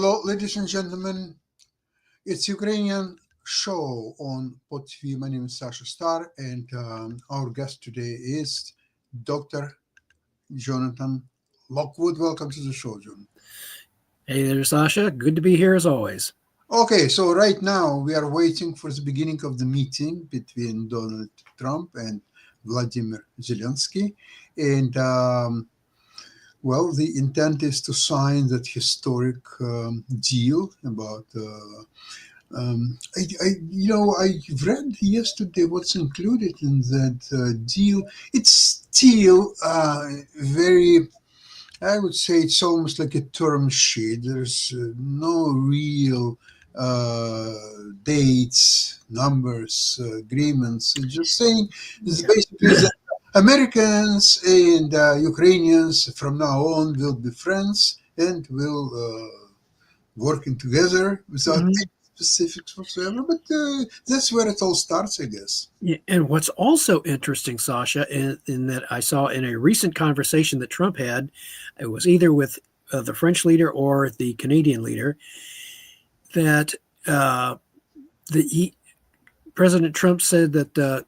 Hello, ladies and gentlemen. It's Ukrainian show on Pod TV. My name is Sasha Star, and our guest today is Dr. Jonathan Lockwood. Welcome to the show, John. Hey there, Sasha. Good to be here as always. Okay, so right now we are waiting for the beginning of the meeting between Donald Trump and Vladimir Zelensky. And well, the intent is to sign that historic deal about. I read yesterday what's included in that deal. It's still very. I would say it's almost like a term sheet. There's no real dates, numbers, agreements. It's just saying it's basically that Americans and Ukrainians from now on will be friends and will working together without any specifics whatsoever. But that's where it all starts, I guess. Yeah, and what's also interesting, Sasha, in that I saw in a recent conversation that Trump had, it was either with the French leader or the Canadian leader, that President Trump said that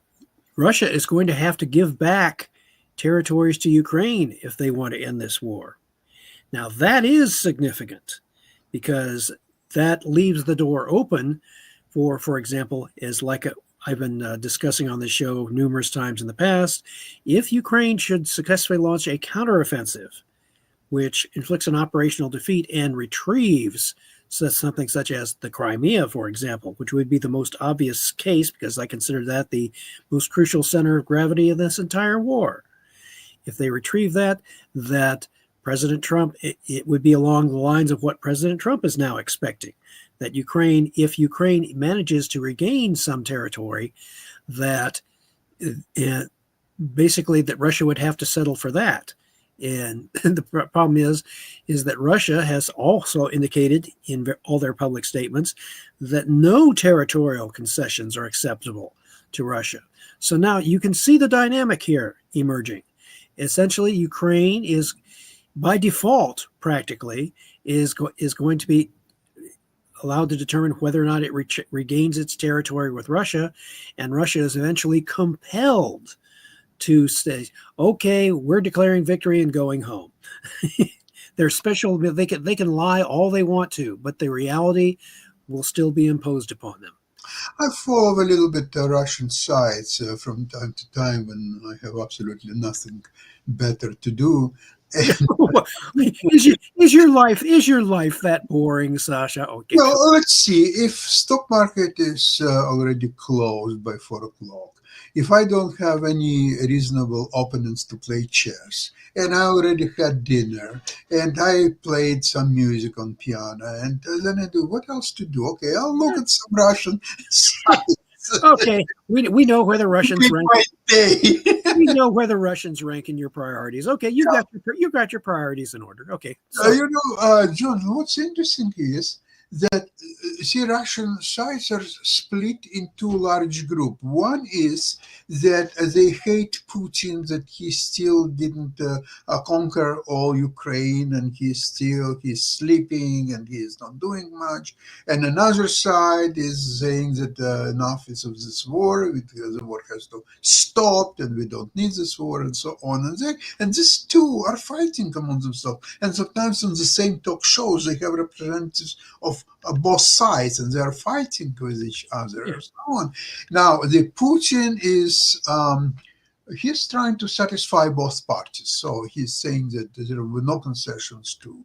Russia is going to have to give back territories to Ukraine if they want to end this war. Now, that is significant because that leaves the door open for example, as I've been discussing on this show numerous times in the past, if Ukraine should successfully launch a counteroffensive, which inflicts an operational defeat and retrieves something such as the Crimea, for example, which would be the most obvious case because I consider that the most crucial center of gravity of this entire war. If they retrieve that President Trump, it would be along the lines of what President Trump is now expecting, that if Ukraine manages to regain some territory, that basically that Russia would have to settle for that. And the problem is that Russia has also indicated in all their public statements that no territorial concessions are acceptable to Russia. So now you can see the dynamic here emerging. Essentially, Ukraine is, by default, practically, is going to be allowed to determine whether or not it regains its territory with Russia, and Russia is eventually compelled to say, okay, we're declaring victory and going home. They're special. They can lie all they want to, but the reality will still be imposed upon them. I follow a little bit the Russian sites from time to time when I have absolutely nothing better to do. Is your life that boring, Sasha? Okay. Well, let's see. If stock market is already closed by 4 o'clock, if I don't have any reasonable opponents to play chess, and I already had dinner, and I played some music on piano, and then I do, what else to do? Okay, I'll look at some Russian sites. Okay, we know where the Russians rank. We know where the Russians rank in your priorities. Okay, you got your priorities in order. Okay, so. John, what's interesting is that Russian sites are split in two large groups. One is that they hate Putin, that he still didn't conquer all Ukraine, and he's sleeping and he's not doing much. And another side is saying that enough is of this war, the war has to stop, and we don't need this war, and so on and so. And these two are fighting among themselves. And sometimes on the same talk shows they have representatives of both sides, and they are fighting with each other, and so on. Now, the Putin is he's trying to satisfy both parties. So he's saying that there will be no concessions to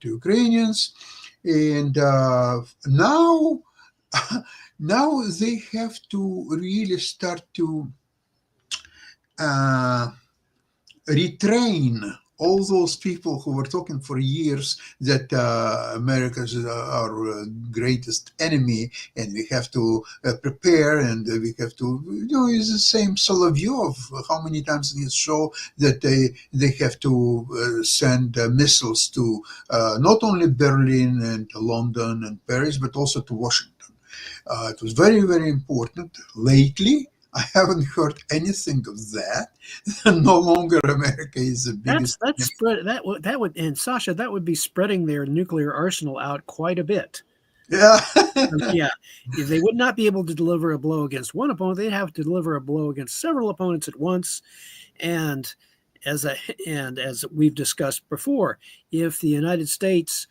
Ukrainians, and now they have to really start to retrain all those people who were talking for years that America is our greatest enemy, and we have to prepare, and we have to, it's the same view of how many times in his show that they have to send missiles to not only Berlin and London and Paris, but also to Washington. It was very, very important lately. I haven't heard anything of that. No longer America is the biggest. That's spread that would and Sasha, that would be spreading their nuclear arsenal out quite a bit. Yeah. Yeah, they would not be able to deliver a blow against one opponent. They'd have to deliver a blow against several opponents at once. And as we've discussed before, if the United States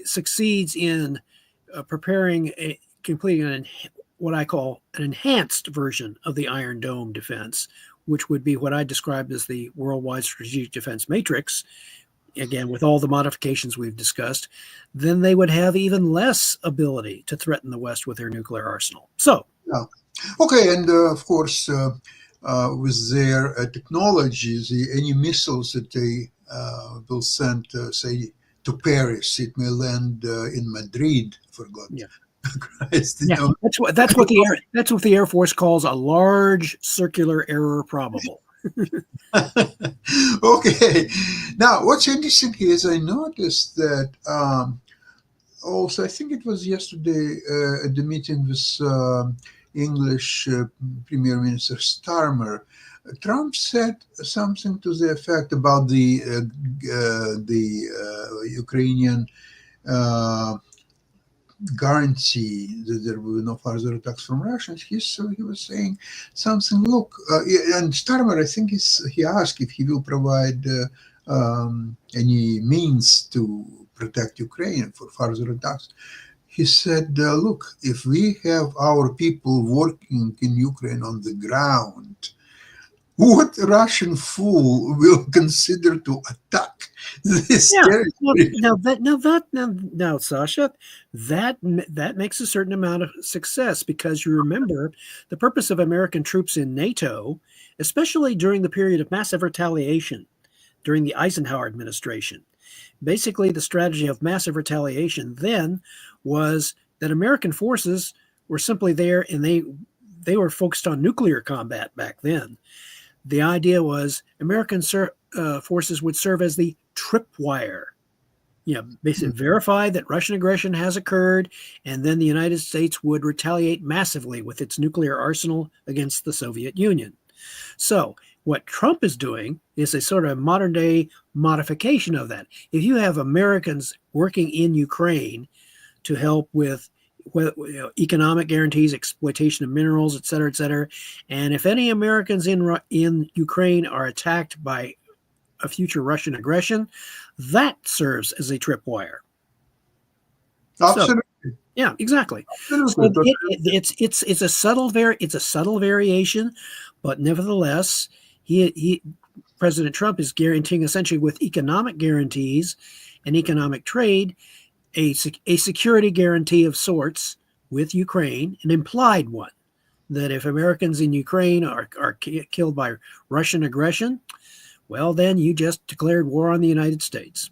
succeeds in completing what I call an enhanced version of the Iron Dome defense, which would be what I described as the worldwide strategic defense matrix, again, with all the modifications we've discussed, then they would have even less ability to threaten the West with their nuclear arsenal. So, Yeah. Okay, and of course, with their technologies, any missiles that they will send, say, to Paris, it may land in Madrid, for God. Yeah. Christ, yeah, that's what the Air Force calls a large circular error probable. Okay. Now, what's interesting here is I noticed that also, I think it was yesterday at the meeting with English Premier Minister Starmer, Trump said something to the effect about the Ukrainian guarantee that there will be no further attacks from Russians. He was saying something. Look, and Starmer, I think he asked if he will provide any means to protect Ukraine for further attacks. He said, look, if we have our people working in Ukraine on the ground, what Russian fool will consider to attack this territory? Now, Sasha, that makes a certain amount of success, because you remember the purpose of American troops in NATO, especially during the period of massive retaliation during the Eisenhower administration. Basically, the strategy of massive retaliation then was that American forces were simply there, and they were focused on nuclear combat back then. The idea was American forces would serve as the tripwire. Basically verify that Russian aggression has occurred, and then the United States would retaliate massively with its nuclear arsenal against the Soviet Union. So what Trump is doing is a sort of modern day modification of that. If you have Americans working in Ukraine to help with economic guarantees, exploitation of minerals, et cetera, and if any Americans in Ukraine are attacked by a future Russian aggression, that serves as a tripwire. Absolutely. So, yeah, exactly. Absolutely. So it's a subtle variation, but nevertheless, President Trump is guaranteeing, essentially with economic guarantees and economic trade, a security guarantee of sorts with Ukraine, an implied one, that if Americans in Ukraine are killed by Russian aggression, well, then you just declared war on the United States.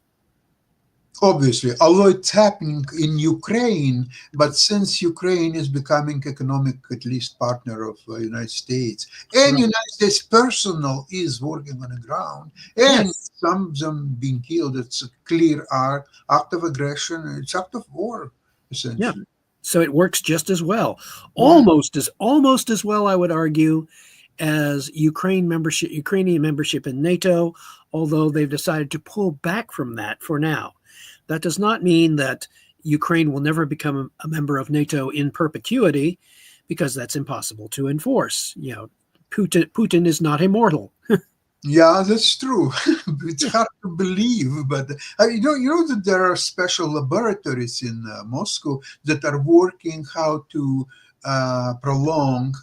Obviously, although it's happening in Ukraine, but since Ukraine is becoming economic, at least, partner of the United States, and Right. United States personnel is working on the ground, and Yes. some of them being killed, it's a clear act of aggression. It's act of war, essentially. Yeah. So it works just as well, almost as well, I would argue, as Ukrainian membership in NATO, although they've decided to pull back from that for now. That does not mean that Ukraine will never become a member of NATO in perpetuity, because that's impossible to enforce. Putin is not immortal. Yeah, that's true. It's hard to believe, but you know that there are special laboratories in Moscow that are working how to prolong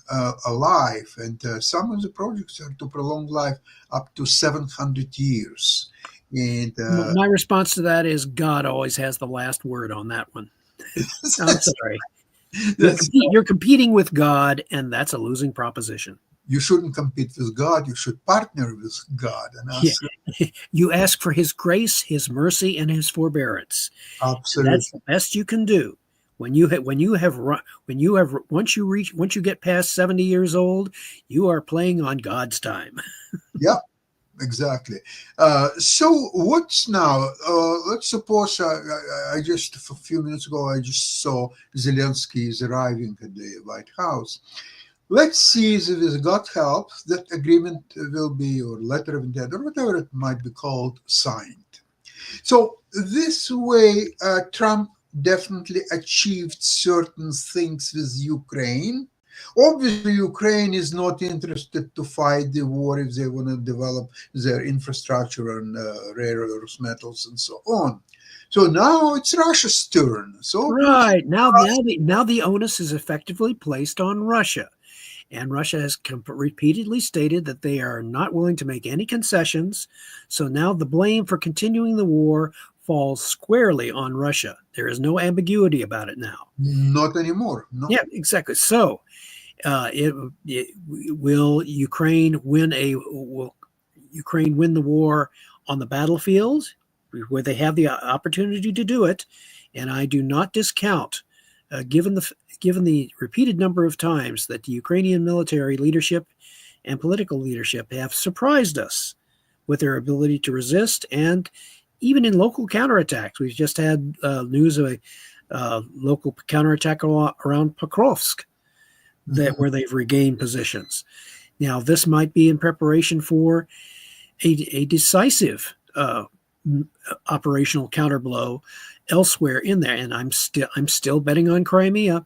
a life, and some of the projects are to prolong life up to 700 years. And My response to that is God always has the last word on that one. I'm sorry. You're competing with God, and that's a losing proposition. You shouldn't compete with God. You should partner with God and ask. You ask for His grace, His mercy, and His forbearance. Absolutely, that's the best you can do. Once you get past 70 years old, you are playing on God's time. Yeah. Exactly. So what's now? Let's suppose I just a few minutes ago I just saw Zelensky is arriving at the White House. let's see if with God help that agreement will be, or letter of intent, or whatever it might be called, signed. So this way, Trump definitely achieved certain things with Ukraine. Obviously, Ukraine is not interested to fight the war if they want to develop their infrastructure and rare earth metals and so on. So now it's Russia's turn. So Putin, Right. Now the onus is effectively placed on Russia. And Russia has repeatedly stated that they are not willing to make any concessions. So now the blame for continuing the war falls squarely on Russia. There is no ambiguity about it now. not anymore. No. Yeah, exactly. So, will Ukraine will Ukraine win the war on the battlefield where they have the opportunity to do it? And I do not discount, given the repeated number of times that the Ukrainian military leadership and political leadership have surprised us with their ability to resist, and even in local counterattacks. We've just had news of a local counterattack around Pokrovsk where they've regained positions. Now, this might be in preparation for a decisive operational counterblow elsewhere in there, and I'm still betting on Crimea.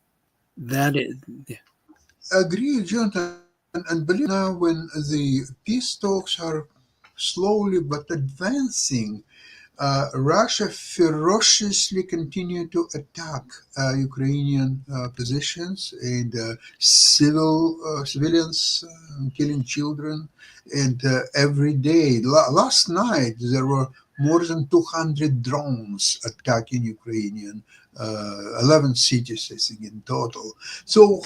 That is, Agree, Jonathan. And believe now, when the peace talks are slowly but advancing, Russia ferociously continued to attack Ukrainian positions and civilians, killing children, and every day. Last night there were more than 200 drones attacking Ukrainian 11 cities, I think, in total. So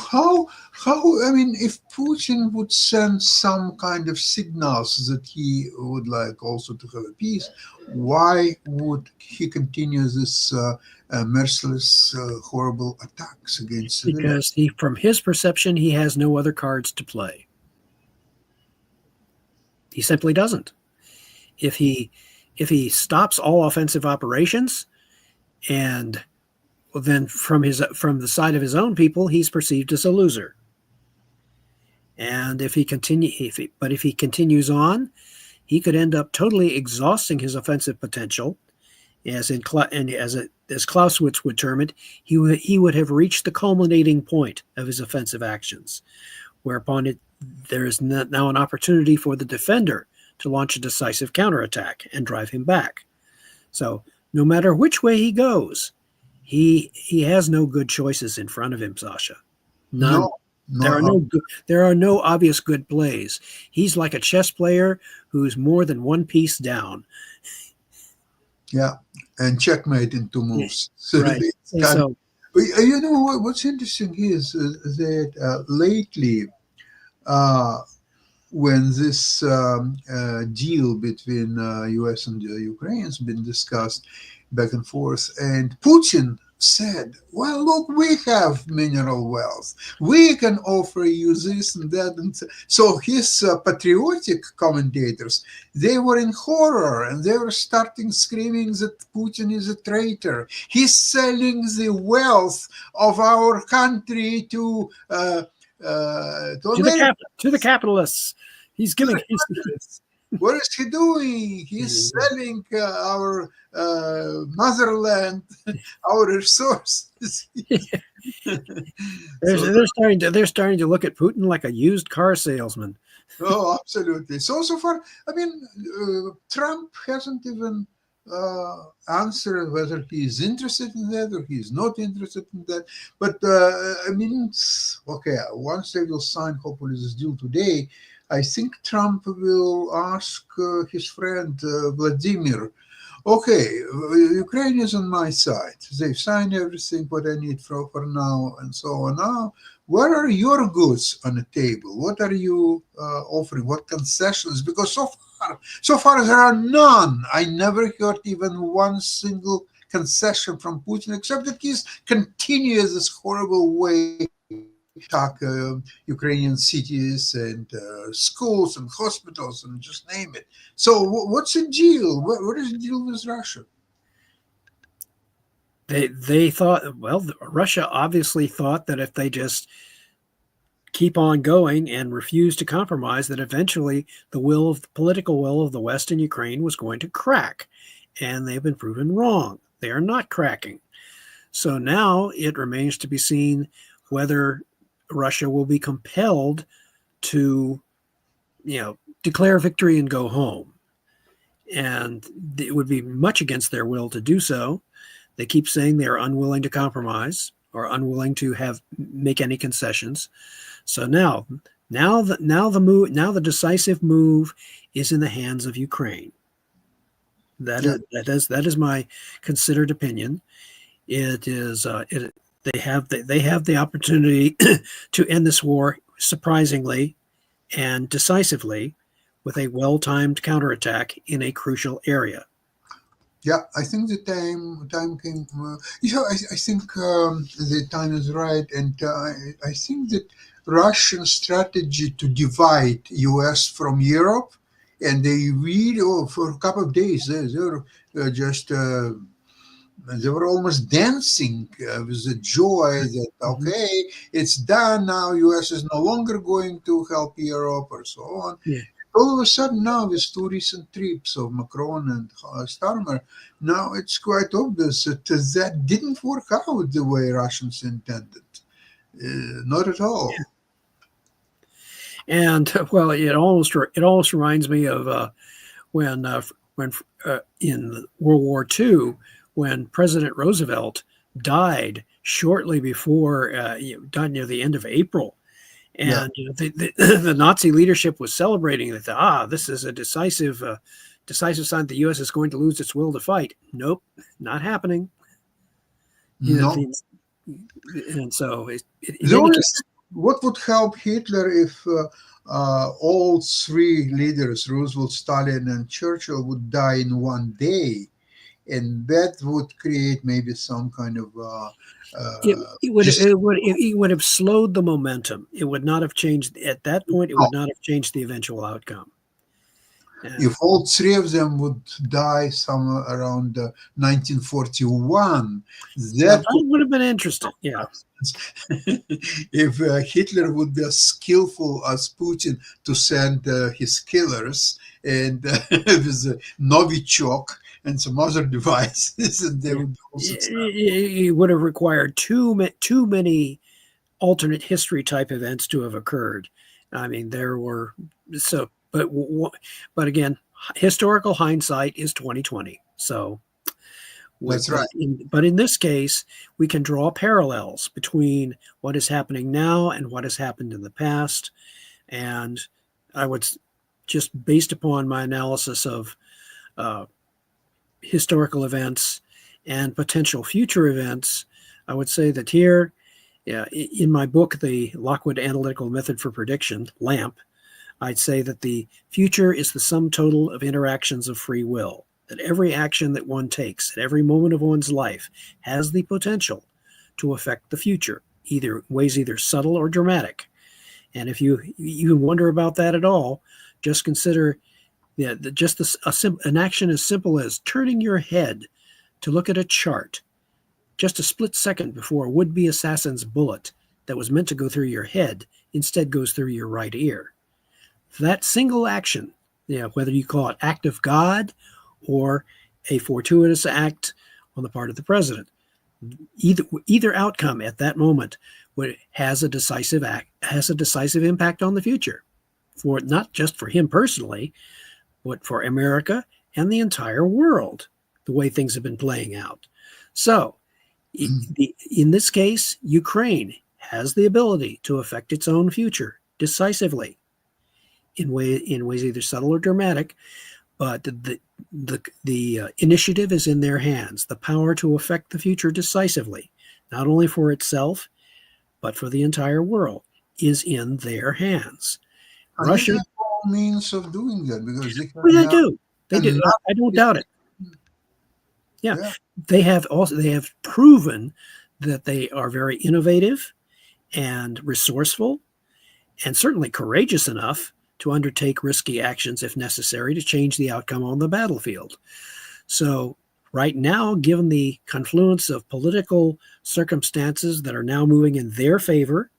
I mean, if Putin would send some kind of signals that he would like also to have a peace, why would he continue this merciless, horrible attacks against civilians? because from his perception, he has no other cards to play. He simply doesn't. If he stops all offensive operations, and then from the side of his own people, he's perceived as a loser. And if he continues on, he could end up totally exhausting his offensive potential. As Clausewitz would term it, he would have reached the culminating point of his offensive actions, whereupon there is now an opportunity for the defender to launch a decisive counterattack and drive him back. So no matter which way he goes, he has no good choices in front of him, Sasha. None. No, There are no obvious good plays. He's like a chess player who's more than one piece down. yeah, and checkmate in two moves. Right. And so, You know what's interesting is that lately, when this deal between U.S. and Ukraine has been discussed back and forth, and Putin said, "Well, look, we have mineral wealth. We can offer you this and that." And so his patriotic commentators, they were in horror, and they were starting screaming that Putin is a traitor. He's selling the wealth of our country to the capitalists. He's giving. What is he doing? He's selling our motherland, our resources. They're starting to look at Putin like a used car salesman. Oh, absolutely. So far, I mean, Trump hasn't even answered whether he's interested in that or he's not interested in that. But I mean, okay, once they will sign, hopefully, this deal today, I think Trump will ask his friend Vladimir, okay, Ukraine is on my side. They've signed everything what I need for now and so on. Now, where are your goods on the table? What are you offering? What concessions? Because so far there are none. I never heard even one single concession from Putin, except that he's continues this horrible way attack Ukrainian cities and schools and hospitals and just name it. So what's the deal? What is the deal with Russia? They thought, well, Russia obviously thought that if they just keep on going and refuse to compromise, that eventually the political will of the West in Ukraine was going to crack. And they've been proven wrong. They are not cracking. So now it remains to be seen whether Russia will be compelled to, declare victory and go home. And it would be much against their will to do so. They keep saying they are unwilling to compromise or unwilling to make any concessions. So now the decisive move is in the hands of Ukraine. That is my considered opinion. It is they have the opportunity to end this war surprisingly and decisively with a well-timed counterattack in a crucial area. Yeah, I think the time came. I think the time is right, and I think that Russian strategy to divide U.S. from Europe, and they really, for a couple of days, they were just they were almost dancing with the joy that okay, it's done now. U.S. is no longer going to help Europe or so on. Yeah. All of a sudden now, with two recent trips of Macron and Starmer, now it's quite obvious that that didn't work out the way Russians intended. Not at all. Yeah. And well, it almost reminds me of when in World War II, when President Roosevelt died shortly before, died near the end of April. And the Nazi leadership was celebrating that. This is a decisive sign the U.S. is going to lose its will to fight. Nope, not happening. No. And so, what would help Hitler if all three leaders, Roosevelt, Stalin, and Churchill, would die in one day, and that would create maybe some kind of. It would have slowed the momentum. It would not have changed at that point. It would not have changed the eventual outcome. If all three of them would die somewhere around 1941, that would have been interesting. Yeah. If Hitler would be as skillful as Putin to send his killers and with Novichok and some other devices, and they would also it would have required too many alternate history type events to have occurred. I mean, there were so, but again, historical hindsight is 2020. So that's right. But in this case, we can draw parallels between what is happening now and what has happened in the past. And I would just, based upon my analysis of historical events and potential future events, I would say that here, in my book, The Lockwood Analytical Method for Prediction, LAMP, I'd say that the future is the sum total of interactions of free will, that every action that one takes at every moment of one's life has the potential to affect the future, ways either subtle or dramatic. And if you wonder about that at all, just consider an action as simple as turning your head to look at a chart just a split second before a would-be assassin's bullet that was meant to go through your head instead goes through your right ear. That single action, whether you call it act of God or a fortuitous act on the part of the president, either outcome at that moment has a decisive impact on the future, for not just for him personally, but for America and the entire world, the way things have been playing out. So in this case, Ukraine has the ability to affect its own future decisively in ways either subtle or dramatic, but the initiative is in their hands. The power to affect the future decisively, not only for itself, but for the entire world, is in their hands. Russia means of doing that because they do. I don't doubt it. Yeah. They have proven that they are very innovative and resourceful, and certainly courageous enough to undertake risky actions if necessary to change the outcome on the battlefield. So right now, given the confluence of political circumstances that are now moving in their favor,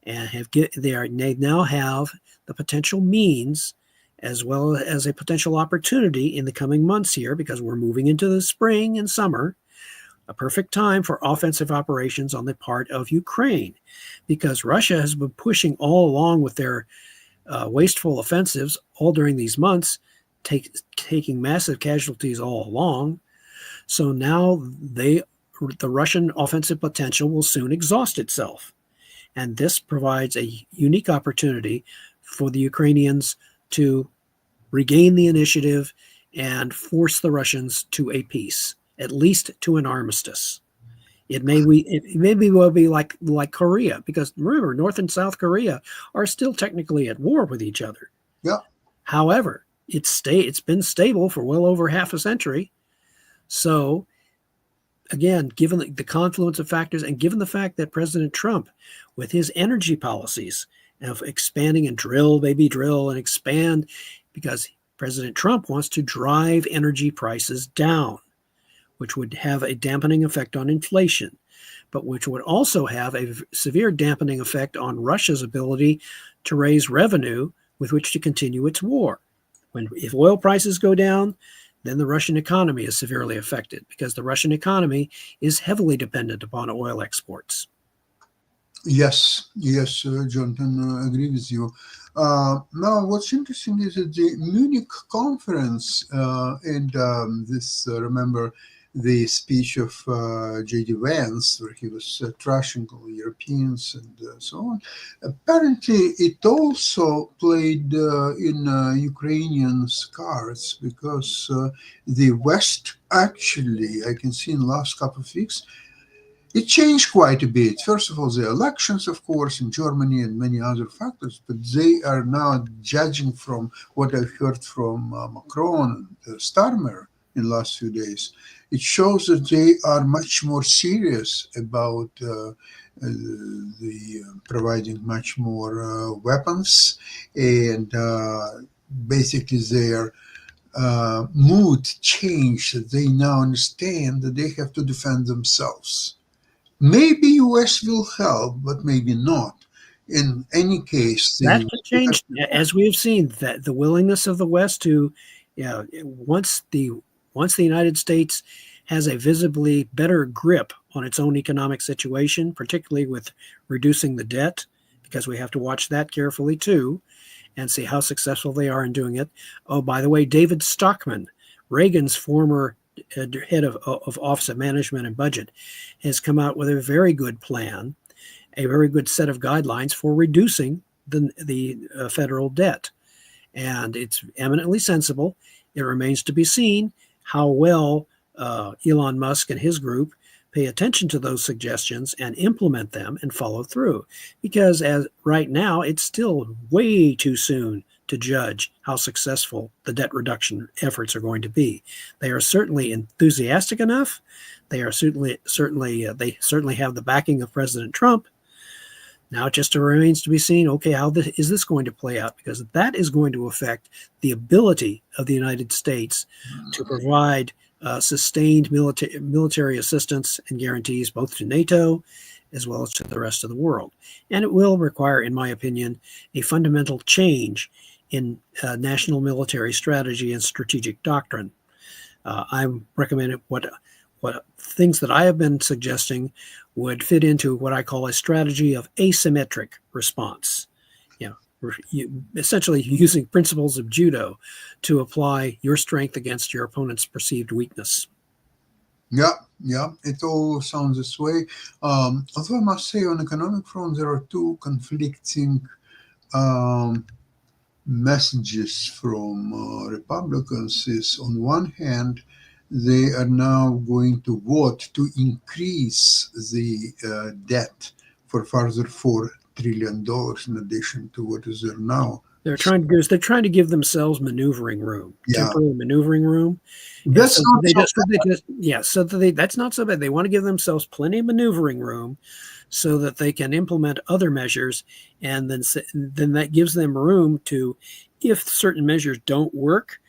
and they now have the potential means as well as a potential opportunity in the coming months here, because we're moving into the spring and summer, a perfect time for offensive operations on the part of Ukraine, because Russia has been pushing all along with their wasteful offensives all during these months, taking massive casualties all along. So now the Russian offensive potential will soon exhaust itself. And this provides a unique opportunity for the Ukrainians to regain the initiative and force the Russians to a peace, at least to an armistice. It may well be like Korea, because remember, North and South Korea are still technically at war with each other. Yeah. However, it's been stable for well over half a century. So again, given the confluence of factors, and given the fact that President Trump, with his energy policies of expanding and drill, baby drill, and expand, because President Trump wants to drive energy prices down, which would have a dampening effect on inflation, but which would also have a severe dampening effect on Russia's ability to raise revenue with which to continue its war. If oil prices go down, then the Russian economy is severely affected, because the Russian economy is heavily dependent upon oil exports. Yes, Jonathan, I agree with you. Now, what's interesting is that the Munich conference, and remember the speech of J.D. Vance, where he was trashing all Europeans and so on. Apparently, it also played in Ukrainians' cards, because the West actually, I can see in the last couple of weeks, it changed quite a bit. First of all, the elections, of course, in Germany and many other factors, but they are now, judging from what I've heard from Macron and Starmer in the last few days, it shows that they are much more serious about providing much more weapons, and basically their mood changed. They now understand that they have to defend themselves. Maybe US will help, but maybe not. In any case, that can change, as we have seen, that the willingness of the West to, once the United States has a visibly better grip on its own economic situation, particularly with reducing the debt, because we have to watch that carefully too, and see how successful they are in doing it. Oh, by the way, David Stockman, Reagan's former head of Office of Management and Budget, has come out with a very good plan, a very good set of guidelines for reducing the federal debt. And it's eminently sensible. It remains to be seen how well Elon Musk and his group pay attention to those suggestions and implement them and follow through. Because as right now, it's still way too soon to judge how successful the debt reduction efforts are going to be. They are certainly enthusiastic enough. They are certainly have the backing of President Trump. Now it just remains to be seen, okay, how is this going to play out? Because that is going to affect the ability of the United States to provide sustained military assistance and guarantees both to NATO as well as to the rest of the world. And it will require, in my opinion, a fundamental change in national military strategy and strategic doctrine. I'm recommending what things that I have been suggesting would fit into what I call a strategy of asymmetric response. Essentially using principles of judo to apply your strength against your opponent's perceived weakness. Yeah, it all sounds this way. Although I must say, on economic front, there are two conflicting messages from Republicans. Is on one hand, they are now going to vote to increase the debt for further $4 trillion in addition to what is there now. They're trying to give themselves maneuvering room, temporary maneuvering room. That's not so bad. That's not so bad. They want to give themselves plenty of maneuvering room so that they can implement other measures, and then that gives them room to, if certain measures don't work,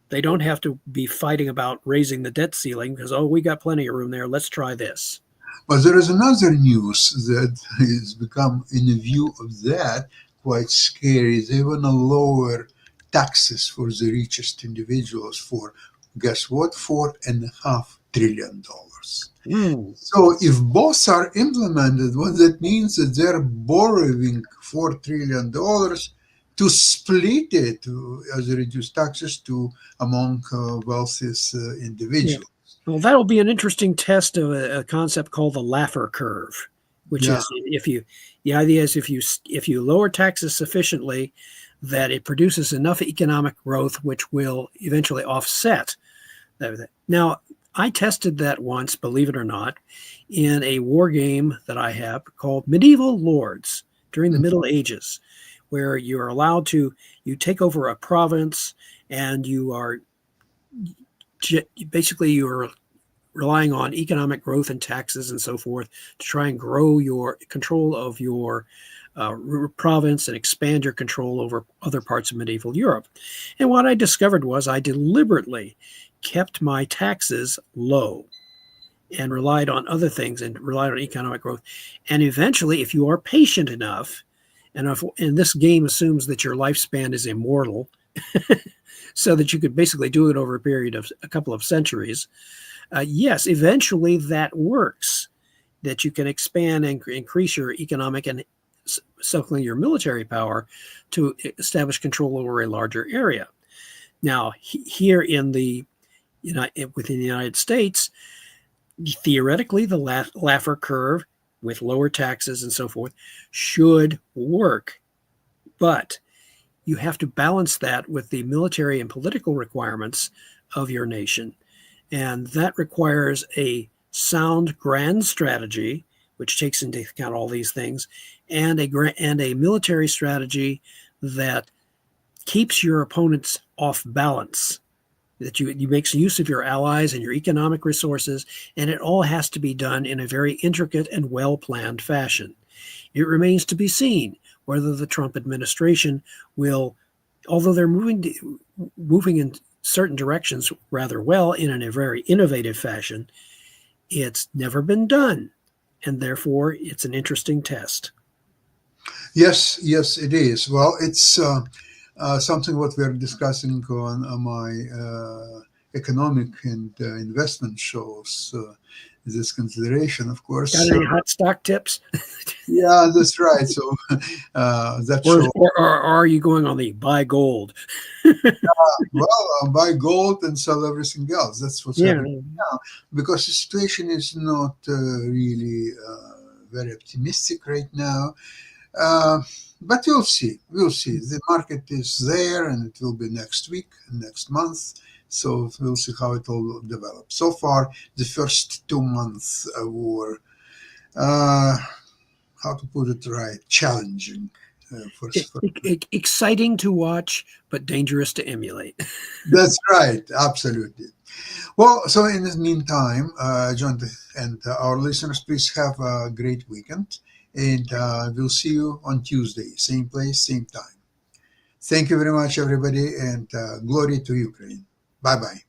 they don't have to be fighting about raising the debt ceiling because, we got plenty of room there. Let's try this. But there is another news that has become, in the view of that, quite scary. They want to lower taxes for the richest individuals for, guess what, $4.5 trillion. Hmm. So if both are implemented, what that means is they're borrowing $4 trillion to split it as reduced taxes to among wealthiest Yeah. individuals. Well, that'll be an interesting test of a concept called the Laffer curve, which Yeah. is the idea is if you lower taxes sufficiently, that it produces enough economic growth which will eventually offset that. Now, I tested that once, believe it or not, in a war game that I have called Medieval Lords during the Middle Ages, where you're allowed to you take over a province and basically you're relying on economic growth and taxes and so forth to try and grow your control of your province and expand your control over other parts of medieval Europe. And what I discovered was I deliberately kept my taxes low and relied on other things and relied on economic growth. And eventually, if you are patient enough, and this game assumes that your lifespan is immortal, so that you could basically do it over a period of a couple of centuries, yes, eventually that works, that you can expand and increase your economic and subsequently your military power to establish control over a larger area. Now, here in within the United States, theoretically, the Laffer curve with lower taxes and so forth should work, but you have to balance that with the military and political requirements of your nation. And that requires a sound grand strategy, which takes into account all these things, and a military strategy that keeps your opponents off balance, that you makes use of your allies and your economic resources, and it all has to be done in a very intricate and well-planned fashion. It remains to be seen whether the Trump administration will, although they're moving in certain directions rather well in a very innovative fashion, it's never been done, and therefore it's an interesting test. Yes, yes, it is. Well, it's something what we're discussing on my economic and investment shows. This consideration, of course. Got any hot stock tips? Yeah, that's right. So that Or, show. or are you going on the buy gold? Well, buy gold and sell everything else. That's what's Yeah. happening now, because the situation is not really very optimistic right now. But we'll see. We'll see. The market is there, and it will be next week, next month. So we'll see how it all develops. So far, the first 2 months were, how to put it right, challenging. Exciting to watch, but dangerous to emulate. That's right. Absolutely. Well, so in the meantime, John and our listeners, please have a great weekend. And we'll see you on Tuesday, same place, same time. Thank you very much, everybody, and glory to Ukraine. Bye-bye.